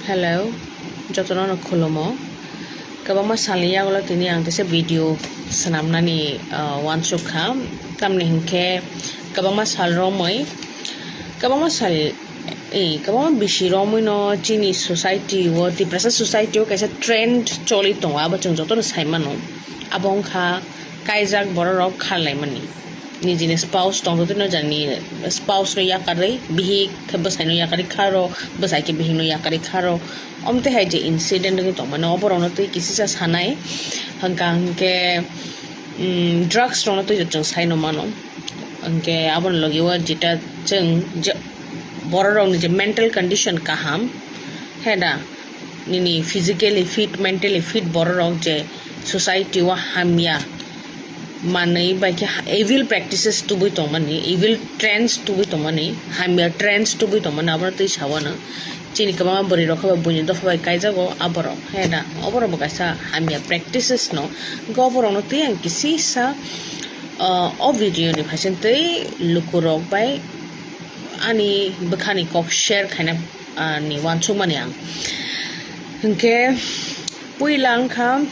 Hello, jotono no kholomo. Kabama salia wala tini ang tese video sanam nani wan sukha tamne hinke kabama sal romoi kabama bishi romoi no chini society wo Tiprasa society wo kaisa trend choli tonga aba chung jotono saimano abong kha kaisa borok khalai mani ni jine spouse tong to no jani spouse no yakari bihi khabasai no yakari kharo basai ke bihi no yakari kharo omte hai je incident ni tong mane opor ono tei kisi sa sanai hangkang ke drugs no to jong sai no mano angke abon logi wa jeta jeng borok ni je mental condition kaham heda ni physically fit mentally fit borok je society wa hamya manai by evil practices to be tomani evil trends to be tomani hamya trends to be tomani abra tei sawana chini kama bori rokha bunyi do phai kaisa go abro heda abro ba kaisa hamya practices no go abro no tei ang kisi sa o video ni phasen tei lukurok bai ani bekhani kop share khaina ni wanchu mani ang hingke puilang kham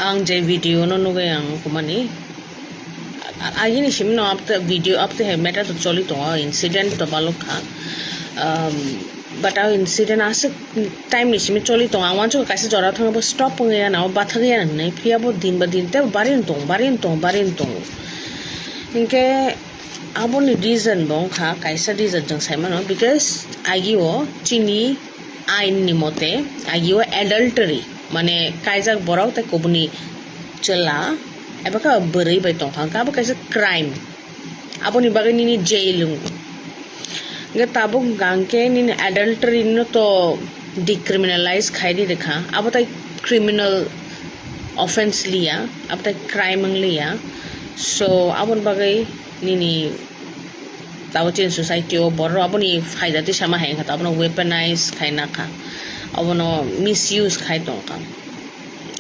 ang je video no nuge ang kumani agini shimno apta video apte he meta to choli to incident to balok kha but our incident as time ni shimi choli to ang wancho kaise jora thang bo stop nge na ba thage ya nei phia bo din ba din te barin tong inke abon reason bong kha kaisa reason jang sai mano because agi o chini ain ni mote agi o adultery mane kaisa borok te kobuni chela ebaka beri bai tong khang ka ba kaisa crime aboni bagai ni jail ge tabuk gangke ni adultery no to decriminalize khaidi rekha abatai criminal offense liya abatai crime liya so abon bagai ni tawchin society o bor aboni faidati sama heng kha abono weaponize khaina kha abono misuse khai tongka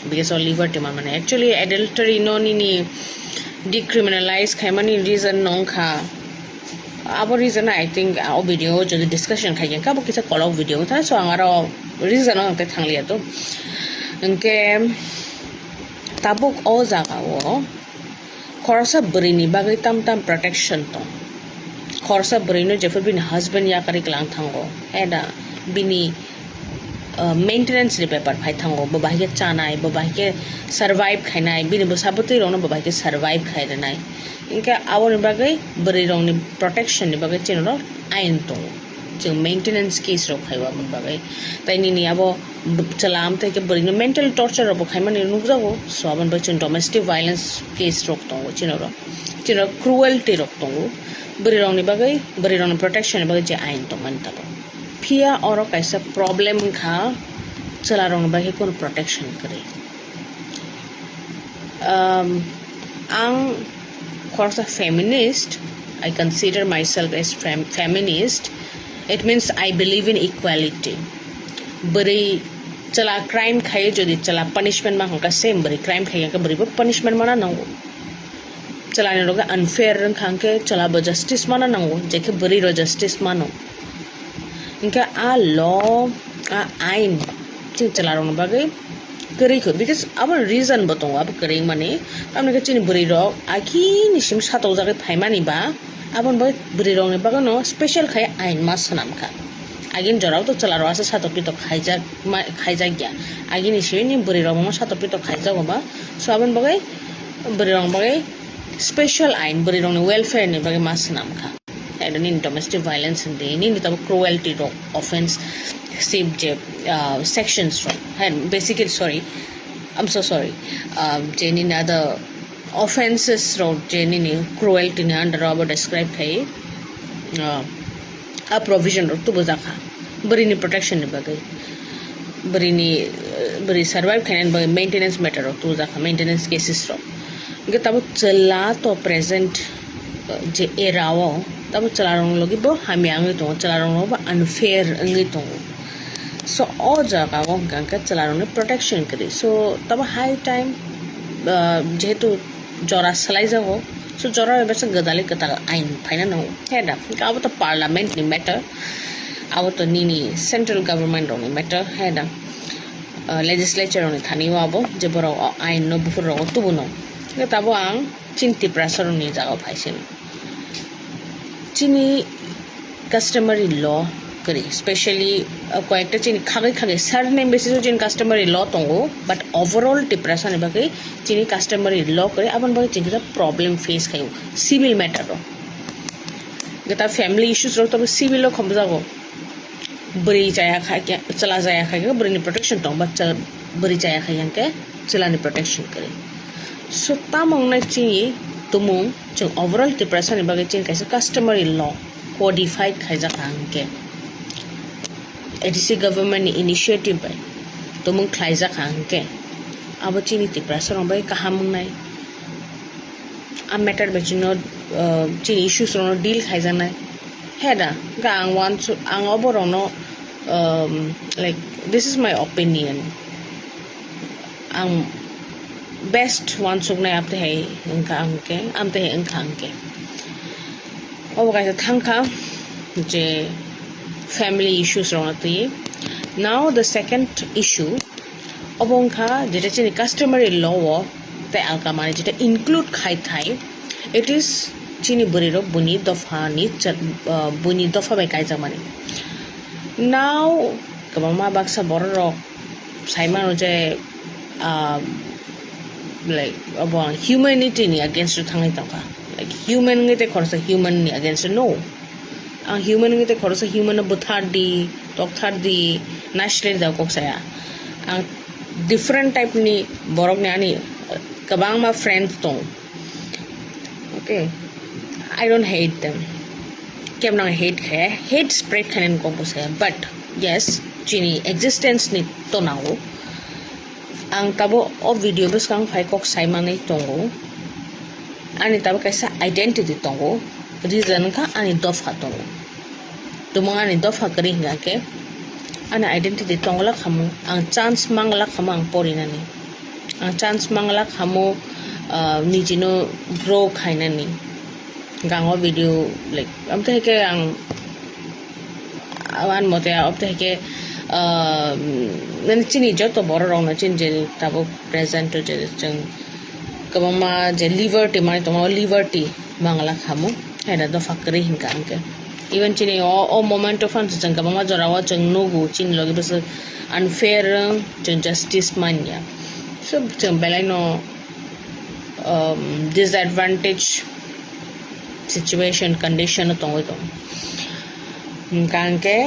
because of liberty man actually adultery no ni decriminalize khai mani reason nong kha abo reason I think a video jo discussion khai ka bo kisa call video tha so angaro reason on te thanglia to enke tabuk o jaga o khorsa brini bagai tam protection to khorsa brino jefer bin husband ya kari klang thango eda bini maintenance ni paper phai thango babai ke chanai babai ke survive khainai bini bosaboti rong babai ke survive khaida nai inka awon bagai bari rong ni protection ni bagai chenro ain to je maintenance case ro khaiwa mon bagai tai ni abo chalam te ke bari no mental torture ro khai mani nugjago so abon ba chen domestic violence case ro to chenro cruelty ro to bari rong ni bagai bari rong protection ni bagai je ain to man ta फिया और कैसा problem खा चला रहा बाकी कौन protection करे आं खौसा feminist I consider myself as feminist it means I believe in equality बरी चला क्राइम खाए जो चला पनिशमेंट मा हमका सेम बरी क्राइम खाए का बरी पनिशमेंट माना नांगो चला ने रोगा अनफेयर रंग खांके चला ब जस्टिस माना नांगो जेके बरी रो जस्टिस मानो इनका आ लॉ आ आइन चिंग चला रहा बागे करी को बिकॉज़ अब रीजन बताऊँ अब करें माने अब निका चिनी बरी रो आखी निशिम सातों जगह फाइमानी बा अब उन बागे बरी रो ने बागे नो स्पेशल खाए आइन मास नाम का आगे जोराव तो चला रहा ऐसे सातों पी तो खाई जा गया आगे निशिम नि बरी रो मामा सातों पी तो खाई जा होगा सो अब उन बागे बरी रो बागे स्पेशल आइन बरी रो ने वेलफेयर ने बागे मास नाम का and in domestic violence in the in the cruelty offense saved sections from and basically sorry I'm so sorry in other offenses in cruelty under Robert described a provision to buzaka bari ni protection ni bagai bari survive can by maintenance matter to buzaka maintenance cases ro getabu chela to present je erawo तब चला रहा लोगी बो हम यांगे तो चला रहा बो अनफेयर अंगे तो सो और जगह वो गंगा चला रहा प्रोटेक्शन करी सो तब हाई टाइम जेहेतु जोरा सलाई जाओ सो जोरा वैसे गदाले कता आइन फाइना ना है डा का तो पार्लियामेंट नि matter abo to nini central government oni matter heda legislature oni thaniwa abo je boro ain no bufur ro tubuno ke tabo ang chin Tiprasa ni jaga phaisin chini customary law kari especially koyekta chini khage surname basis chin customary law tongo but overall Tiprasa ni bagai chini customary law kare aban bagai chini problem face khayo civil matter ro geta family issues ro tabe civil lo khomja go bari jaya kha ke chala jaya kha ke bari ni protection tong bachcha bari jaya kha yang ke chala ni protection kare so tamong na chini tumung chung overall Tiprasa ni bagai chin kaisa customary law codified khaja kang ke ADC government initiative by tumung khaja kang ke abo chini Tiprasa ro bai kahamung nai a matter bechino chini issues ro deal khaja nai heda gang want to ang oborono like this is my opinion ang best one suk nai apte hai inka angke amte hai inka angke obo kaisa tongkha je family issues ro nati now the second issue obongkha jeta chini customary law te alkamani jeta include khai thai it is chini buriro buni dofa ni buni dofa bai kai jamani now kabama baksa borro saimano je like about humanity ni against thangai tongka like human ngite khorsa human ni against no human ngite khorsa human buthar di tokthar di national da koksaya different type ni borok ni ani kabang ma friends tong okay I don't hate them kem nang hate spread khanen ko bose but yes chini existence ni to nawo ang tabo o video bus kang phai kok saimane tongo ani tabo kaisa identity tongo reason ka ani dofa tongo tumong ani dofa kari nga ke ani identity tongla khamu ang chance mangla khamang porinani ang chance mangla khamu nijino grow khainani gango video like amte ke ang awan mote apte ke nan chini joto boro rong na chin je tabo present je chung kabama je liberty mani to liberty mangala khamu heda do fakri hinka anke even chini o moment of fun chung kabama Jorawa chung nugu chin logi bas unfair chung justice manya so chung belaino disadvantage situation condition tong to kanke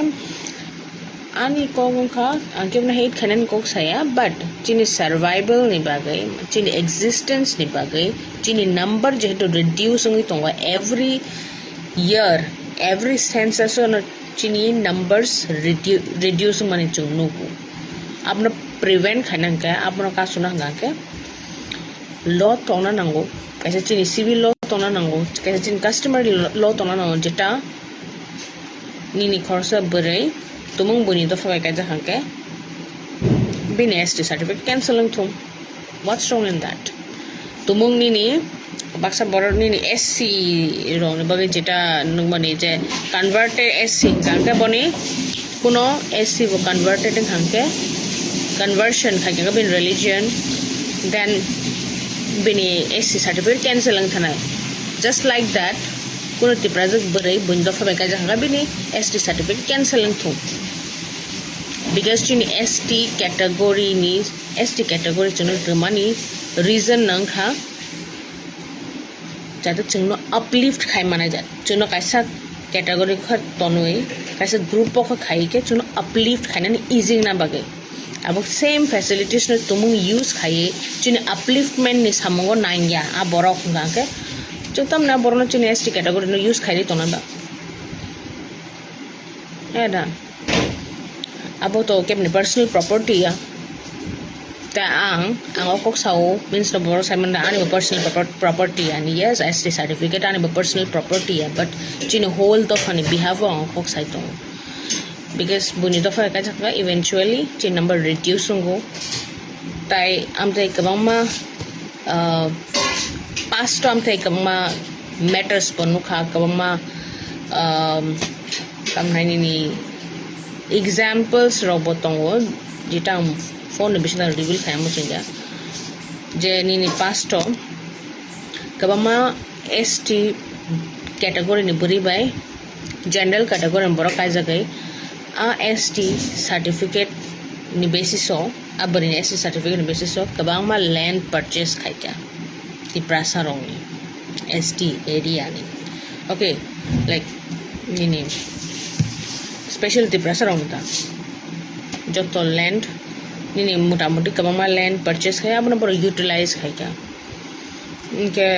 ani kong kha anke na hate khanen kok saya but chini survival ni bagai chini existence ni bagai chini number je to reduce ngi tong every year every census on chini numbers reduce mani chung nu apna prevent khanan ka apna ka suna nga ke law tona nango kaisa chini civil law tona nango kaisa chini customary law tona nango jeta nini khorsa burai tumung buni to fa kaisa hanke bin ST certificate canceling thum what's wrong in that tumung nini baksa boror nini SC wrong bagi jeta nungmani je converted SC ganka boni kuno SC ko converted hanke conversion khake bin religion then bini SC certificate canceling thana just like that kuno Tiprasa burai bundo fa beka janga bini ST certificate canceling thu because chini ST category ni ST category chuno money reason nang kha jata chungno uplift khai mana ja chuno kaisa category kha tonoi kaisa group ko khai ke chuno uplift khaina ni easy na bage abo same facilities no tumung use khai chini upliftment ni samongo nangya a borok nga ke chutam na borno chini ST category no use khai tona ba eda abo to kemni personal property ya ta ang okok sao means the boro simon na ani personal property and yes ST certificate ani personal property ya but chini whole to fani behalf ang okok sai to because buni to fa ka chaka eventually chin number reduce ngo tai amte kabama past to amte kabama matters ponu kha kabama kam nai ni examples robo tongo jita phone bisna reveal khaimo chinga je ni pasto kabama ST category ni buri by general category boro kaisa gai a ST certificate ni basis so abari ST certificate ni basis so kabama land purchase khaika Tiprasa rokni ST area ni okay like ni special Tiprasa rokni joto land ni motamoti kabama land purchase khai abna boro utilize khaika इनके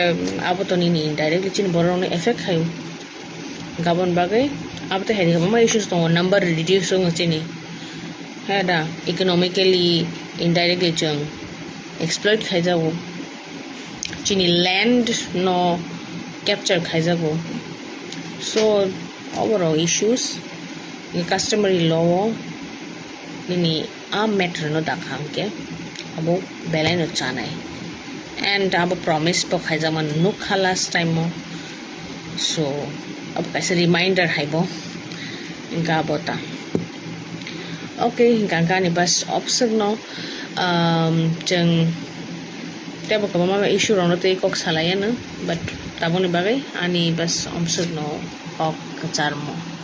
अब तो नहीं directly चिन बरो ने effect खायो गाबन बागै अब तो हेरि मा इश्यूज दङ नम्बर रिड्यूस दङ चिनि है दा इकोनॉमिकली इनडायरेक्टली जों एक्सप्लॉइट खाइजागौ चिनि लैंड न कैप्चर खाइजागौ so overall issues customary law नि आ मैटर न दाखांके अब बेलाइन चानाय and अब promise तो खाइजा मन नुक खा last time mo so अब कैसे reminder है वो इनका बोता okay इनका नि बस option no जंग तब कब मामा issue रोनो तो एक सालाया ना but तब उन्हें बागे आनी बस option no और कचार mo